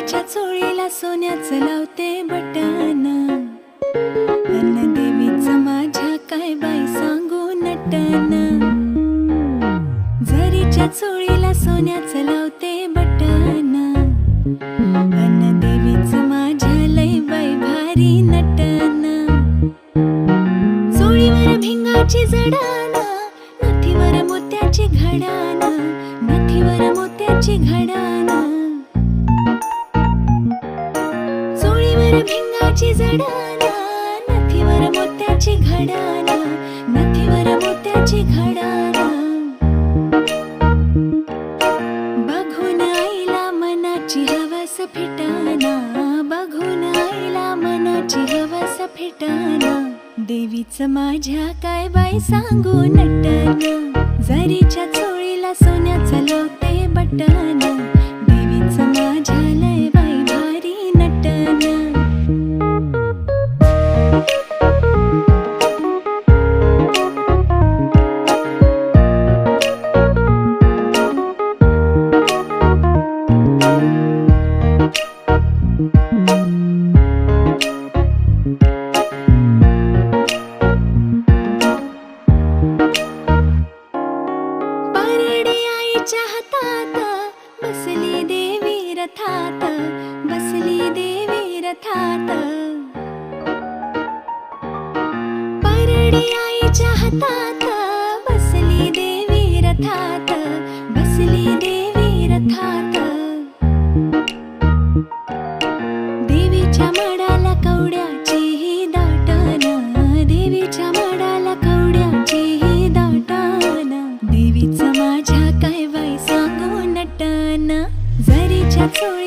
जरीच्या चोळीला सोन्याचं लावते बटन, अन देवीचं माझ्या काय बाई सांगू नटन. जरीच्या चोळीला सोन्याचं लावते बटन, अन देवीचं माझ्या लय बाई भारी नटन. चोळीवर भिंगाची जडान, नथीवर मोत्याची घडान, नथीवर मोत्याची घडान. चोळीवर भिंगाची जडान, नथीवर मोत्याची घडान, नथीवर मोत्याची घडान. बघून आईला मनाची हवस फिटाना, बघून आईला मनाची हवस फिटाना. देवीचं माझ्या काय बाई सांगू नटन, जरीच्या चोळीला सोन्याचं लावते बटन, देवीचं माझ्या लय बाई भारी नटन. हातात बसली देवी रथात, बसली देवी रथात. परडी आईच्या हातात बसली देवी रथात, बसली देवी रथात. देवीच्या माडाला कवड्याची ही दाटन, देवीच्या माडाला कवड्याची ही दाटन. देवीचं माझ्या काय बाई सांगू नटन, जरीच्या चोळी